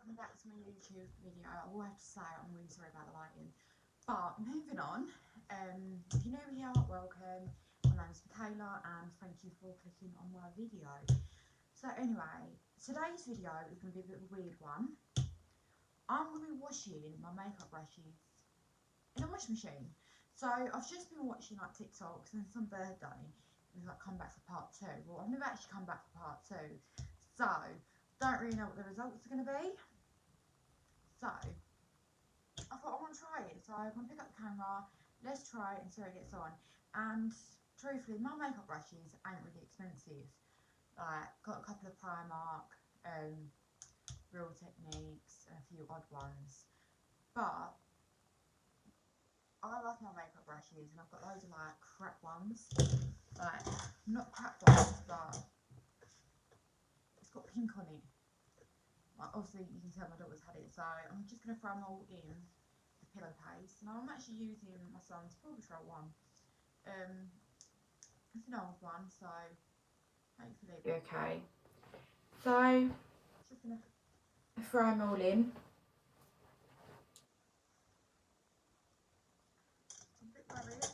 welcome back to my YouTube video. I will have to say I'm really sorry about the lighting. But moving on, if you're new here, welcome. My name's Michaela and thank you for clicking on my video. So anyway, today's video is going to be a bit of a weird one. I'm going to be washing my makeup brushes in a washing machine. So I've just been watching like TikToks and some birthday and like come back for part 2. Well, I've never actually come back for part 2. So don't really know what the results are going to be. So I thought I want to try it. So I'm going to pick up the camera, let's try it and see how it gets on. And truthfully, my makeup brushes ain't really expensive. Like, got a couple of Primark, Real Techniques and a few odd ones. But I love my makeup brushes and I've got loads of like crap ones. Like, not crap ones, but it's got pink on it. Like, obviously you can tell my daughter's had it, so I'm just going to throw them all in the pillowcase. And I'm actually using my son's Paw Patrol one. It's an old one, so hopefully it'll be okay. So just going to throw them all in. I'm a bit worried.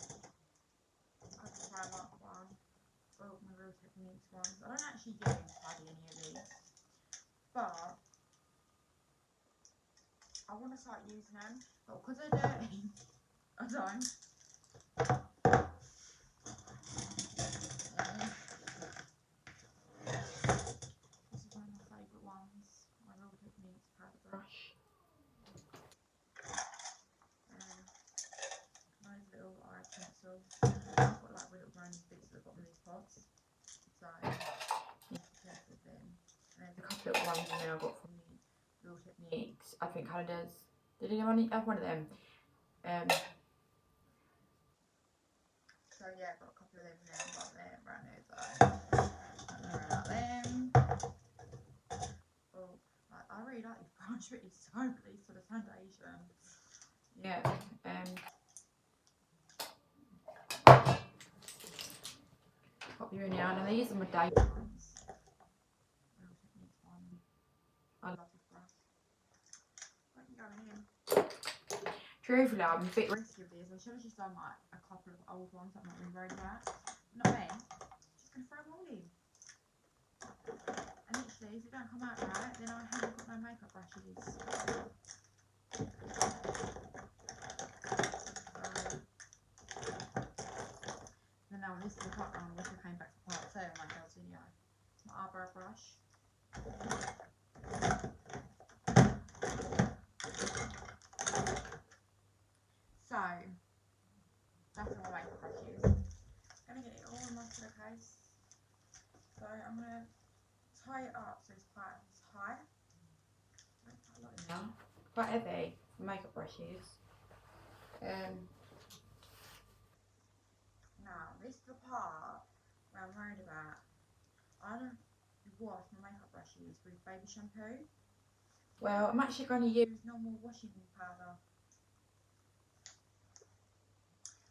I've got the Primark one, or my Real Techniques ones. I don't actually use hardly any of these, but I want to start using them, but because they're dirty, I don't. This is one of my favourite ones, my Real Techniques powder brush. Nice little eye pencil. I've got like little random bits at the bottom of these pots, so you need to be careful with them. And there's a couple of ones in there I got from the Real Techniques. I think Canada's. Did anyone have one of them? So yeah, I've got a couple of them there, right there, right there, so like them. Oh, I really like this brush, but it's so pleased for the foundation. Yeah, pop you in now, and these are my day ones. Real Techniques one. I love this brush. What are you going in? Truthfully, I'm a bit risky with these. I should have just done like a couple of old ones that I'm not really worried about. Not me. Just gonna throw them all in. And literally, if they don't come out right, then I haven't got no makeup brushes. And now this is the part where I wish I came back for part 2 of my girl's video. It's my eyebrow brush. So that's all my makeup brushes. I'm gonna get it all in my pillowcase. So I'm gonna tie it up so it's quite high. Now, quite heavy makeup brushes. Now this is the part where I'm worried about. I don't wash my makeup brushes with baby shampoo. Well, I'm actually going to use normal washing powder.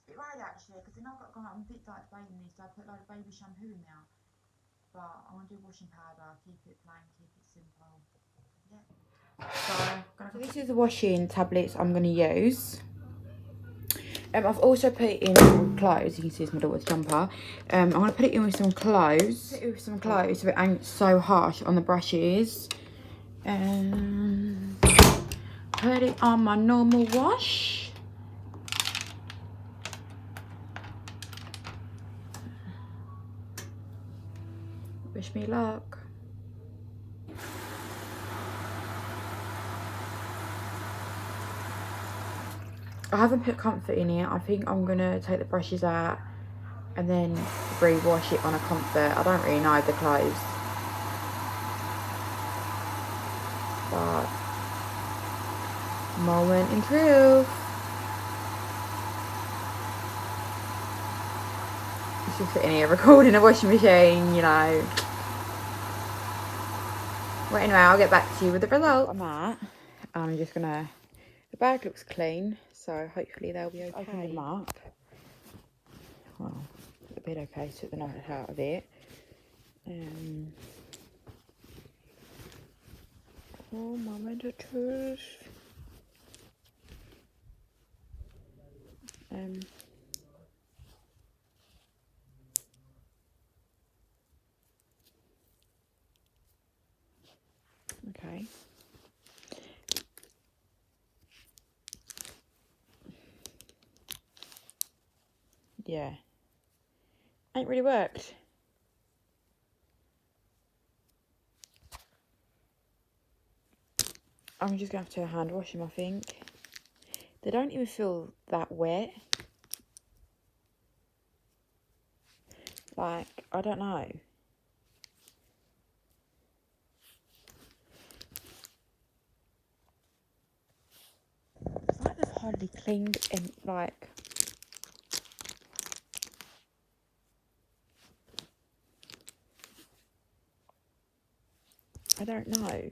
A bit worried actually, because then I've got to go out and bit like bathing these, so I put a load of baby shampoo in there. But I want to do washing powder, keep it plain, keep it simple. Yeah. So this is the washing tablets I'm going to use. I've also put it in some clothes. You can see it's my daughter's jumper. I'm going to put it in with some clothes. Put it with some clothes so it ain't so harsh on the brushes. Put it on my normal wash. Wish me luck. I haven't put comfort in it. I think I'm going to take the brushes out and then re-wash it on a comfort. I don't really know the clothes. But moment in truth. It's just sitting here recording a washing machine, you know. Well, anyway, I'll get back to you with the result. I'm at. I'm just going to... The bag looks clean, so hopefully they'll be okay. Open them up. Well, a bit okay, took the night out of it. Oh, Moment of Truth. Okay. Yeah. Ain't really worked. I'm just going to have to hand wash them, I think. They don't even feel that wet. Like, I don't know. It's like they've hardly cleaned and like... I don't know.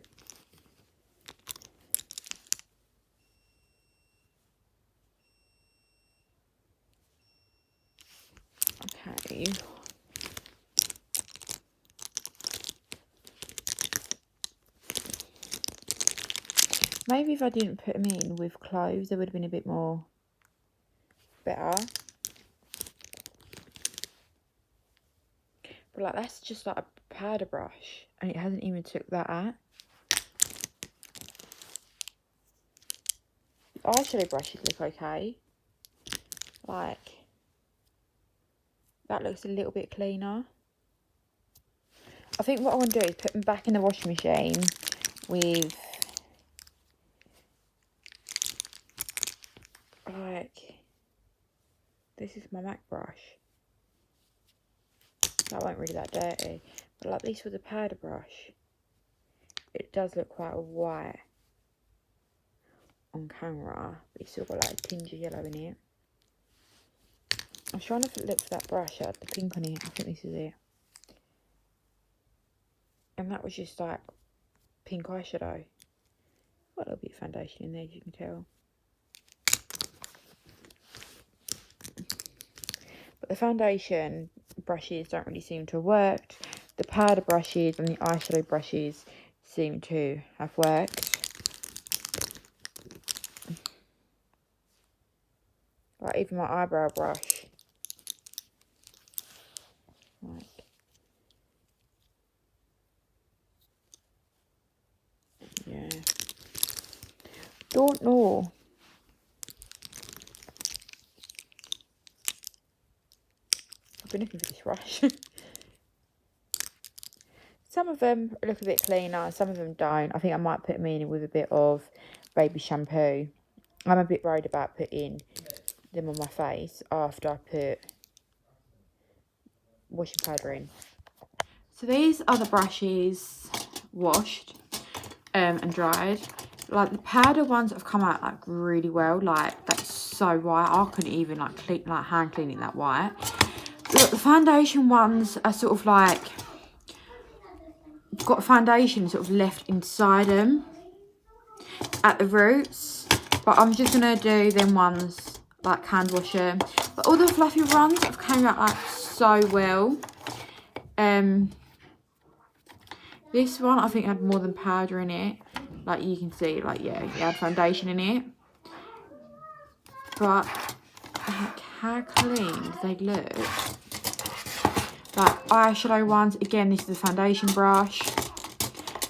Okay. Maybe if I didn't put them in with cloves, they would have been a bit more better. But like, that's just like a powder brush, and it hasn't even took that out. The eyeshadow brushes look okay. Like, that looks a little bit cleaner. I think what I want to do is put them back in the washing machine with, like, this is my MAC brush. That won't really that dirty. But like this with a powder brush, it does look quite white on camera. But it's still got like a tinge of yellow in it. I was trying to look for that brush. It had the pink on it. I think this is it. And that was just like pink eyeshadow. Got a little bit of foundation in there, as you can tell. But the foundation brushes don't really seem to have worked. The powder brushes and the eyeshadow brushes seem to have worked. Like even my eyebrow brush. Like, yeah. Don't know. I've been looking for this brush. Some of them look a bit cleaner, some of them don't. I think I might put them in with a bit of baby shampoo. I'm a bit worried about putting them on my face after I put washing powder in. So these are the brushes washed and dried. Like the powder ones have come out like really well. Like that's so white. I couldn't even like hand clean it that white. But the foundation ones are sort of like got foundation sort of left inside them at the roots. But I'm just gonna do them ones like hand wash them. But all the fluffy ones have came out like so well. This one I think had more than powder in it. Like you can see, like yeah, it had foundation in it. But like, how clean do they look? Like eyeshadow ones, again this is the foundation brush.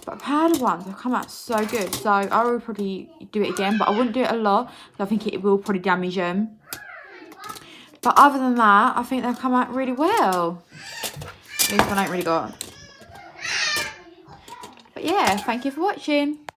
But powder ones have come out so good. So I will probably do it again, but I wouldn't do it a lot because I think it will probably damage them. But other than that, I think they've come out really well. This one ain't really got. But yeah, thank you for watching.